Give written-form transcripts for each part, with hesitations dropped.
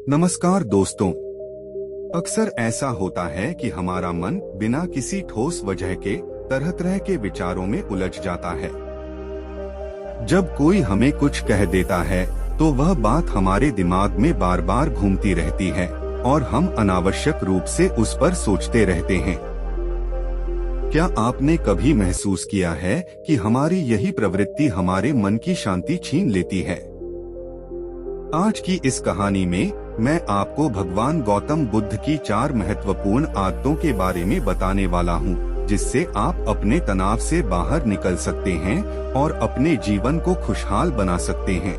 नमस्कार दोस्तों। अक्सर ऐसा होता है कि हमारा मन बिना किसी ठोस वजह के तरह तरह के विचारों में उलझ जाता है। जब कोई हमें कुछ कह देता है तो वह बात हमारे दिमाग में बार बार घूमती रहती है और हम अनावश्यक रूप से उस पर सोचते रहते हैं। क्या आपने कभी महसूस किया है कि हमारी यही प्रवृत्ति हमारे मन की शांति छीन लेती है? आज की इस कहानी में मैं आपको भगवान गौतम बुद्ध की 4 महत्वपूर्ण आदतों के बारे में बताने वाला हूँ, जिससे आप अपने तनाव से बाहर निकल सकते हैं और अपने जीवन को खुशहाल बना सकते हैं।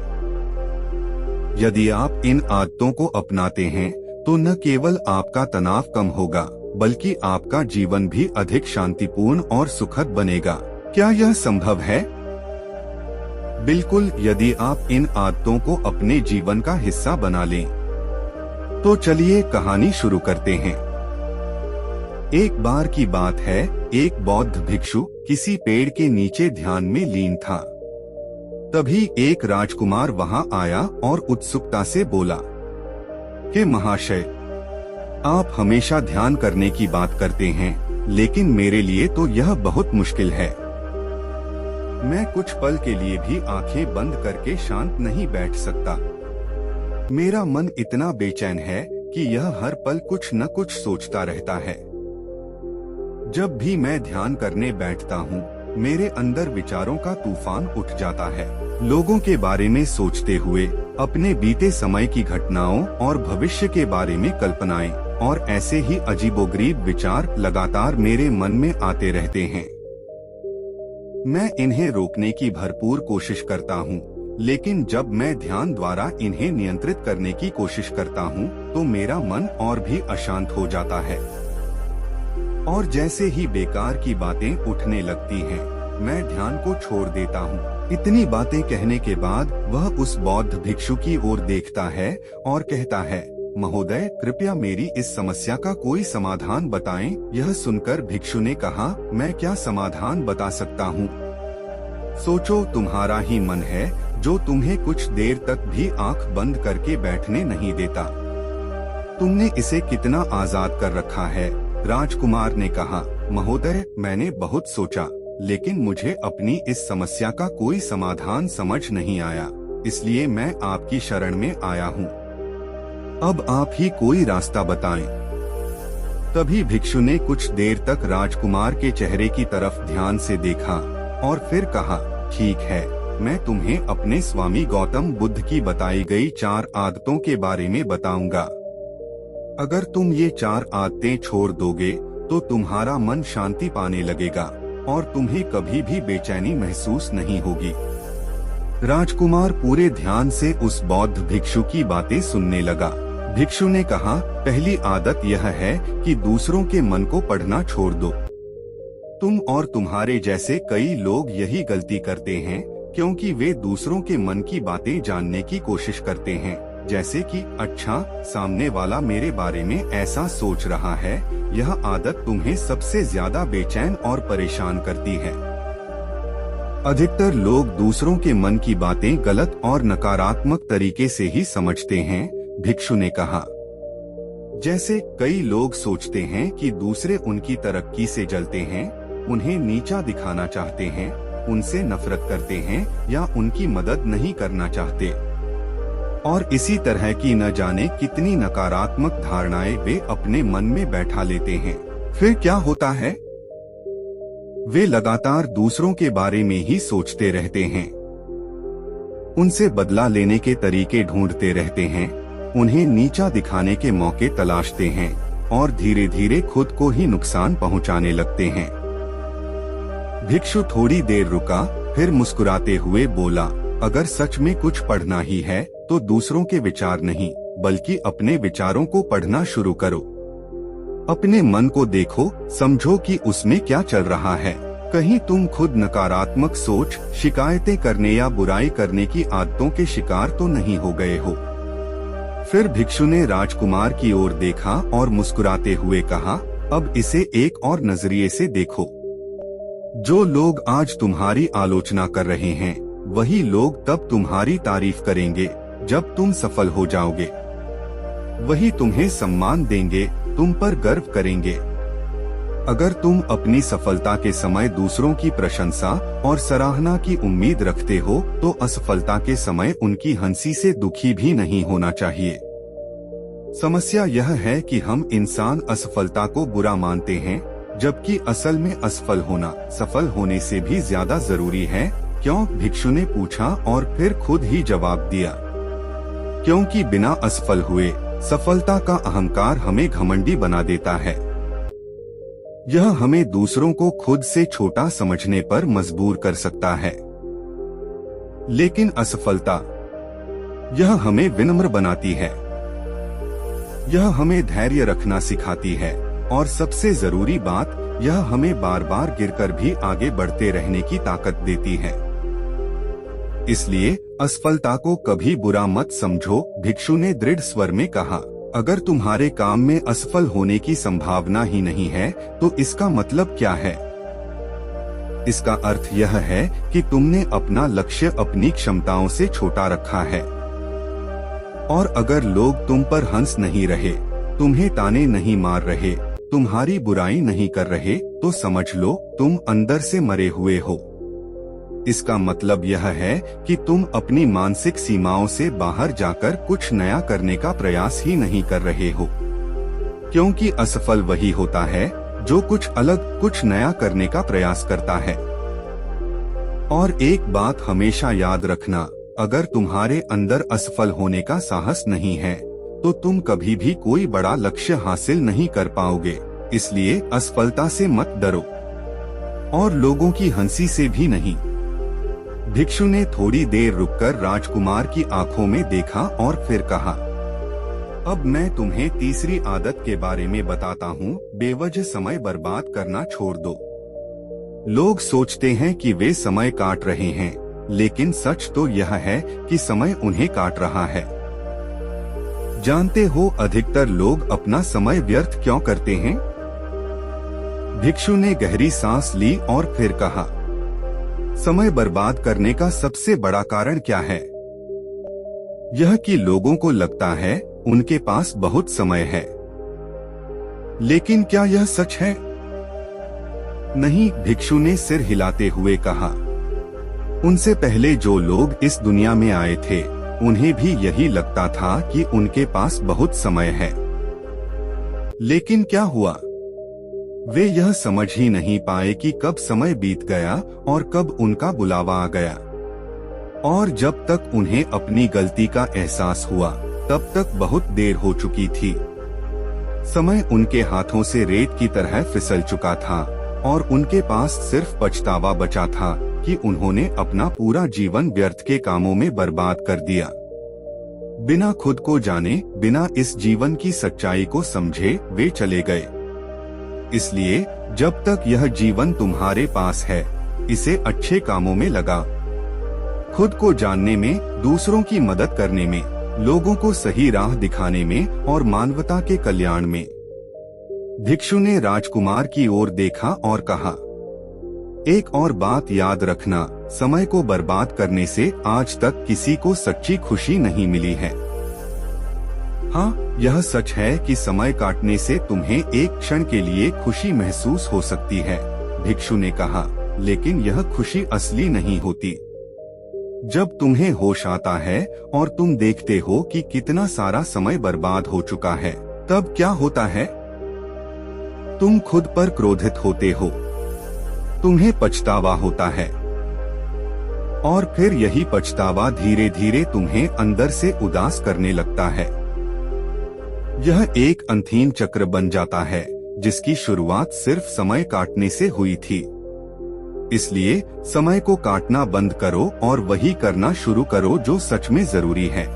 यदि आप इन आदतों को अपनाते हैं तो न केवल आपका तनाव कम होगा, बल्कि आपका जीवन भी अधिक शांतिपूर्ण और सुखद बनेगा। क्या यह संभव है? बिल्कुल, यदि आप इन आदतों को अपने जीवन का हिस्सा बना लें। तो चलिए कहानी शुरू करते हैं। एक बार की बात है, एक बौद्ध भिक्षु किसी पेड़ के नीचे ध्यान में लीन था। तभी एक राजकुमार वहां आया और उत्सुकता से बोला कि महाशय, आप हमेशा ध्यान करने की बात करते हैं, लेकिन मेरे लिए तो यह बहुत मुश्किल है। मैं कुछ पल के लिए भी आंखें बंद करके शांत नहीं बैठ सकता। मेरा मन इतना बेचैन है कि यह हर पल कुछ न कुछ सोचता रहता है। जब भी मैं ध्यान करने बैठता हूँ, मेरे अंदर विचारों का तूफान उठ जाता है। लोगों के बारे में सोचते हुए, अपने बीते समय की घटनाओं और भविष्य के बारे में कल्पनाएं और ऐसे ही अजीबोगरीब विचार लगातार मेरे मन में आते रहते हैं। मैं इन्हें रोकने की भरपूर कोशिश करता हूँ, लेकिन जब मैं ध्यान द्वारा इन्हें नियंत्रित करने की कोशिश करता हूँ, तो मेरा मन और भी अशांत हो जाता है। और जैसे ही बेकार की बातें उठने लगती हैं, मैं ध्यान को छोड़ देता हूँ। इतनी बातें कहने के बाद वह उस बौद्ध भिक्षु की ओर देखता है और कहता है, महोदय, कृपया मेरी इस समस्या का कोई समाधान बताएं। यह सुनकर भिक्षु ने कहा, मैं क्या समाधान बता सकता हूँ? सोचो, तुम्हारा ही मन है जो तुम्हें कुछ देर तक भी आंख बंद करके बैठने नहीं देता। तुमने इसे कितना आजाद कर रखा है। राजकुमार ने कहा, महोदय, मैंने बहुत सोचा, लेकिन मुझे अपनी इस समस्या का कोई समाधान समझ नहीं आया, इसलिए मैं आपकी शरण में आया हूँ। अब आप ही कोई रास्ता बताएं। तभी भिक्षु ने कुछ देर तक राजकुमार के चेहरे की तरफ ध्यान से देखा और फिर कहा, ठीक है, मैं तुम्हें अपने स्वामी गौतम बुद्ध की बताई गई 4 आदतों के बारे में बताऊंगा। अगर तुम ये 4 आदतें छोड़ दोगे तो तुम्हारा मन शांति पाने लगेगा और तुम्हें कभी भी बेचैनी महसूस नहीं होगी। राजकुमार पूरे ध्यान से उस बौद्ध भिक्षु की बातें सुनने लगा। भिक्षु ने कहा, पहली आदत यह है कि दूसरों के मन को पढ़ना छोड़ दो। तुम और तुम्हारे जैसे कई लोग यही गलती करते हैं, क्योंकि वे दूसरों के मन की बातें जानने की कोशिश करते हैं, जैसे कि अच्छा, सामने वाला मेरे बारे में ऐसा सोच रहा है। यह आदत तुम्हें सबसे ज्यादा बेचैन और परेशान करती है। अधिकतर लोग दूसरों के मन की बातें गलत और नकारात्मक तरीके से ही समझते हैं, भिक्षु ने कहा। जैसे कई लोग सोचते हैं कि दूसरे उनकी तरक्की से जलते हैं, उन्हें नीचा दिखाना चाहते हैं, उनसे नफरत करते हैं या उनकी मदद नहीं करना चाहते। और इसी तरह की न जाने कितनी नकारात्मक धारणाएं वे अपने मन में बैठा लेते हैं। फिर क्या होता है? वे लगातार दूसरों के बारे में ही सोचते रहते हैं, उनसे बदला लेने के तरीके ढूंढते रहते हैं, उन्हें नीचा दिखाने के मौके तलाशते हैं और धीरे धीरे खुद को ही नुकसान पहुंचाने लगते हैं। भिक्षु थोड़ी देर रुका, फिर मुस्कुराते हुए बोला, अगर सच में कुछ पढ़ना ही है तो दूसरों के विचार नहीं, बल्कि अपने विचारों को पढ़ना शुरू करो। अपने मन को देखो, समझो कि उसमें क्या चल रहा है। कहीं तुम खुद नकारात्मक सोच, शिकायतें करने या बुराई करने की आदतों के शिकार तो नहीं हो गए हो? फिर भिक्षु ने राजकुमार की ओर देखा और मुस्कुराते हुए कहा, अब इसे एक और नजरिए से देखो। जो लोग आज तुम्हारी आलोचना कर रहे हैं, वही लोग तब तुम्हारी तारीफ करेंगे जब तुम सफल हो जाओगे। वही तुम्हें सम्मान देंगे, तुम पर गर्व करेंगे। अगर तुम अपनी सफलता के समय दूसरों की प्रशंसा और सराहना की उम्मीद रखते हो तो असफलता के समय उनकी हंसी से दुखी भी नहीं होना चाहिए। समस्या यह है कि हम इंसान असफलता को बुरा मानते हैं, जबकि असल में असफल होना सफल होने से भी ज्यादा जरूरी है। क्यों? भिक्षु ने पूछा और फिर खुद ही जवाब दिया, क्योंकि बिना असफल हुए सफलता का अहंकार हमें घमंडी बना देता है। यह हमें दूसरों को खुद से छोटा समझने पर मजबूर कर सकता है। लेकिन असफलता यह हमें विनम्र बनाती है, यह हमें धैर्य रखना सिखाती है और सबसे जरूरी बात, यह हमें बार बार गिरकर भी आगे बढ़ते रहने की ताकत देती है। इसलिए असफलता को कभी बुरा मत समझो, भिक्षु ने दृढ़ स्वर में कहा। अगर तुम्हारे काम में असफल होने की संभावना ही नहीं है तो इसका मतलब क्या है? इसका अर्थ यह है कि तुमने अपना लक्ष्य अपनी क्षमताओं से छोटा रखा है। और अगर लोग तुम पर हंस नहीं रहे, तुम्हें ताने नहीं मार रहे, तुम्हारी बुराई नहीं कर रहे, तो समझ लो तुम अंदर से मरे हुए हो। इसका मतलब यह है कि तुम अपनी मानसिक सीमाओं से बाहर जाकर कुछ नया करने का प्रयास ही नहीं कर रहे हो। क्योंकि असफल वही होता है जो कुछ अलग, कुछ नया करने का प्रयास करता है। और एक बात हमेशा याद रखना, अगर तुम्हारे अंदर असफल होने का साहस नहीं है तो तुम कभी भी कोई बड़ा लक्ष्य हासिल नहीं कर पाओगे। इसलिए असफलता से मत डरो और लोगों की हंसी से भी नहीं। भिक्षु ने थोड़ी देर रुककर राजकुमार की आंखों में देखा और फिर कहा, अब मैं तुम्हें तीसरी आदत के बारे में बताता हूँ। बेवजह समय बर्बाद करना छोड़ दो। लोग सोचते हैं कि वे समय काट रहे हैं, लेकिन सच तो यह है कि समय उन्हें काट रहा है। जानते हो अधिकतर लोग अपना समय व्यर्थ क्यों करते हैं? भिक्षु ने गहरी सांस ली और फिर कहा, समय बर्बाद करने का सबसे बड़ा कारण क्या है? यह कि लोगों को लगता है उनके पास बहुत समय है। लेकिन क्या यह सच है? नहीं, भिक्षु ने सिर हिलाते हुए कहा। उनसे पहले जो लोग इस दुनिया में आए थे, उन्हें भी यही लगता था कि उनके पास बहुत समय है। लेकिन क्या हुआ? वे यह समझ ही नहीं पाए कि कब समय बीत गया और कब उनका बुलावा आ गया। और जब तक उन्हें अपनी गलती का एहसास हुआ, तब तक बहुत देर हो चुकी थी। समय उनके हाथों से रेत की तरह फिसल चुका था और उनके पास सिर्फ पछतावा बचा था कि उन्होंने अपना पूरा जीवन व्यर्थ के कामों में बर्बाद कर दिया। बिना खुद को जाने, बिना इस जीवन की सच्चाई को समझे वे चले गए। इसलिए जब तक यह जीवन तुम्हारे पास है, इसे अच्छे कामों में लगा। खुद को जानने में, दूसरों की मदद करने में, लोगों को सही राह दिखाने में और मानवता के कल्याण में। भिक्षु ने राजकुमार की ओर देखा और कहा, एक और बात याद रखना, समय को बर्बाद करने से आज तक किसी को सच्ची खुशी नहीं मिली है। हाँ, यह सच है कि समय काटने से तुम्हें एक क्षण के लिए खुशी महसूस हो सकती है, भिक्षु ने कहा, लेकिन यह खुशी असली नहीं होती। जब तुम्हें होश आता है और तुम देखते हो कि कितना सारा समय बर्बाद हो चुका है, तब क्या होता है? तुम खुद पर क्रोधित होते हो, तुम्हें पछतावा होता है और फिर यही पछतावा धीरे धीरे तुम्हें अंदर से उदास करने लगता है। यह एक अंधीन चक्र बन जाता है जिसकी शुरुआत सिर्फ समय काटने से हुई थी। इसलिए समय को काटना बंद करो और वही करना शुरू करो जो सच में जरूरी है।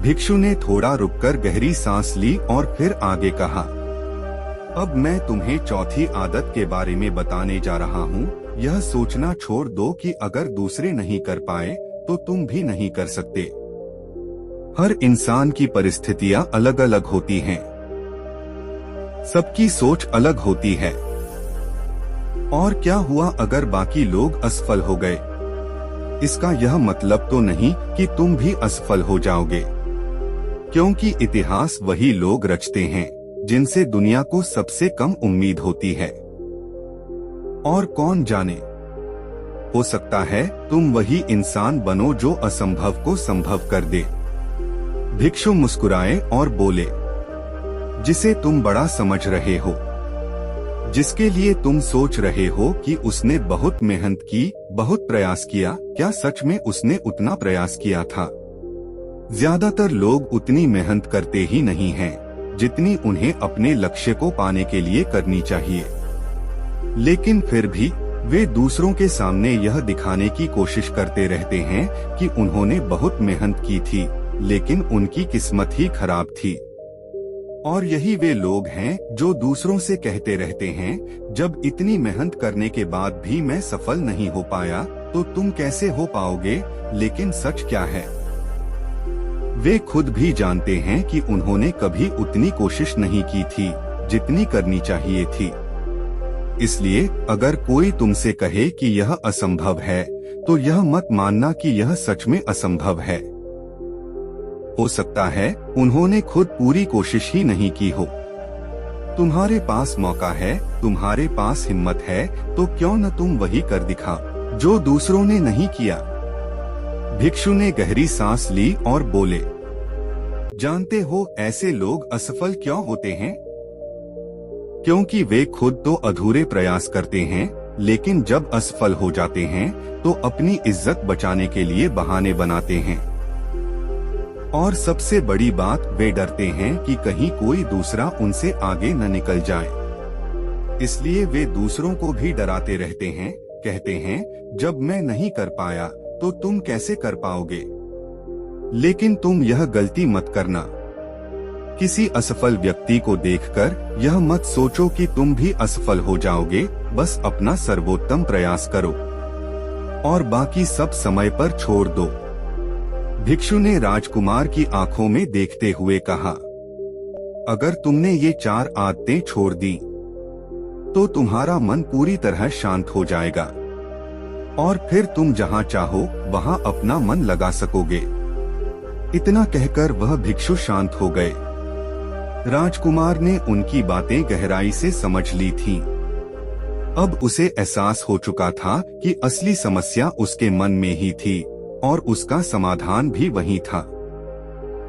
भिक्षु ने थोड़ा रुककर गहरी सांस ली और फिर आगे कहा, अब मैं तुम्हें चौथी आदत के बारे में बताने जा रहा हूँ। यह सोचना छोड़ दो कि अगर दूसरे नहीं कर पाए तो तुम भी नहीं कर सकते। हर इंसान की परिस्थितियां अलग अलग होती हैं, सबकी सोच अलग होती है। और क्या हुआ अगर बाकी लोग असफल हो गए? इसका यह मतलब तो नहीं कि तुम भी असफल हो जाओगे। क्योंकि इतिहास वही लोग रचते हैं जिनसे दुनिया को सबसे कम उम्मीद होती है। और कौन जाने, हो सकता है तुम वही इंसान बनो जो असंभव को संभव कर दे। भिक्षु मुस्कुराए और बोले, जिसे तुम बड़ा समझ रहे हो, जिसके लिए तुम सोच रहे हो कि उसने बहुत मेहनत की, बहुत प्रयास किया, क्या सच में उसने उतना प्रयास किया था? ज्यादातर लोग उतनी मेहनत करते ही नहीं हैं जितनी उन्हें अपने लक्ष्य को पाने के लिए करनी चाहिए। लेकिन फिर भी वे दूसरों के सामने यह दिखाने की कोशिश करते रहते हैं कि उन्होंने बहुत मेहनत की थी, लेकिन उनकी किस्मत ही खराब थी। और यही वे लोग हैं जो दूसरों से कहते रहते हैं, जब इतनी मेहनत करने के बाद भी मैं सफल नहीं हो पाया, तो तुम कैसे हो पाओगे? लेकिन सच क्या है? वे खुद भी जानते हैं कि उन्होंने कभी उतनी कोशिश नहीं की थी जितनी करनी चाहिए थी। इसलिए अगर कोई तुमसे कहे कि यह असंभव है, तो यह मत मानना कि यह सच में असंभव है। हो सकता है उन्होंने खुद पूरी कोशिश ही नहीं की हो। तुम्हारे पास मौका है, तुम्हारे पास हिम्मत है, तो क्यों न तुम वही कर दिखा जो दूसरों ने नहीं किया। भिक्षु ने गहरी सांस ली और बोले, जानते हो ऐसे लोग असफल क्यों होते हैं? क्योंकि वे खुद तो अधूरे प्रयास करते हैं, लेकिन जब असफल हो जाते हैं तो अपनी इज्जत बचाने के लिए बहाने बनाते हैं। और सबसे बड़ी बात, वे डरते हैं कि कहीं कोई दूसरा उनसे आगे न निकल जाए। इसलिए वे दूसरों को भी डराते रहते हैं, कहते हैं जब मैं नहीं कर पाया तो तुम कैसे कर पाओगे। लेकिन तुम यह गलती मत करना। किसी असफल व्यक्ति को देखकर यह मत सोचो कि तुम भी असफल हो जाओगे। बस अपना सर्वोत्तम प्रयास करो और बाकी सब समय पर छोड़ दो। भिक्षु ने राजकुमार की आंखों में देखते हुए कहा, अगर तुमने ये 4 आदतें छोड़ दी तो तुम्हारा मन पूरी तरह शांत हो जाएगा और फिर तुम जहां चाहो वहां अपना मन लगा सकोगे। इतना कहकर वह भिक्षु शांत हो गए। राजकुमार ने उनकी बातें गहराई से समझ ली थीं। अब उसे एहसास हो चुका था कि असली समस्या उसके मन में ही थी और उसका समाधान भी वही था।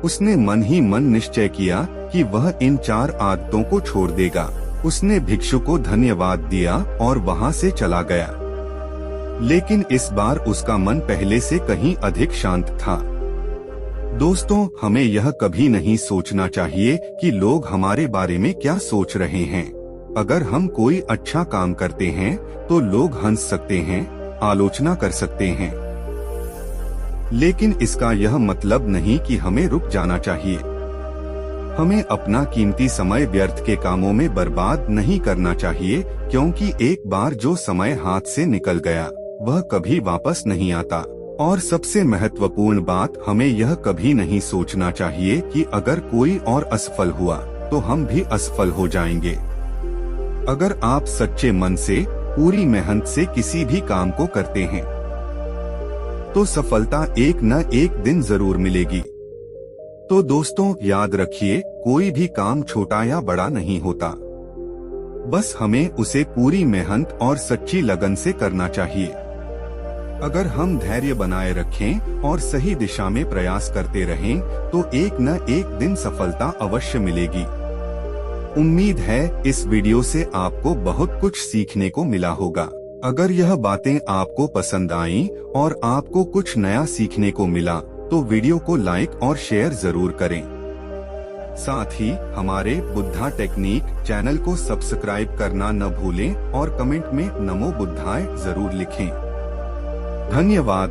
उसने मन ही मन निश्चय किया कि वह इन 4 आदतों को छोड़ देगा। उसने भिक्षु को धन्यवाद दिया और वहां से चला गया। लेकिन इस बार उसका मन पहले से कहीं अधिक शांत था। दोस्तों, हमें यह कभी नहीं सोचना चाहिए कि लोग हमारे बारे में क्या सोच रहे हैं। अगर हम कोई अच्छा काम करते हैं तो लोग हंस सकते हैं, आलोचना कर सकते हैं, लेकिन इसका यह मतलब नहीं कि हमें रुक जाना चाहिए। हमें अपना कीमती समय व्यर्थ के कामों में बर्बाद नहीं करना चाहिए, क्योंकि एक बार जो समय हाथ से निकल गया वह कभी वापस नहीं आता। और सबसे महत्वपूर्ण बात, हमें यह कभी नहीं सोचना चाहिए कि अगर कोई और असफल हुआ तो हम भी असफल हो जाएंगे। अगर आप सच्चे मन से, पूरी मेहनत से किसी भी काम को करते हैं तो सफलता एक न एक दिन जरूर मिलेगी। तो दोस्तों, याद रखिए, कोई भी काम छोटा या बड़ा नहीं होता। बस हमें उसे पूरी मेहनत और सच्ची लगन से करना चाहिए। अगर हम धैर्य बनाए रखें और सही दिशा में प्रयास करते रहें तो एक न एक दिन सफलता अवश्य मिलेगी। उम्मीद है इस वीडियो से आपको बहुत कुछ सीखने को मिला होगा। अगर यह बातें आपको पसंद आईं और आपको कुछ नया सीखने को मिला तो वीडियो को लाइक और शेयर जरूर करें। साथ ही हमारे बुद्धा टेक्निक चैनल को सब्सक्राइब करना न भूलें और कमेंट में नमो बुद्धाय जरूर लिखें। धन्यवाद।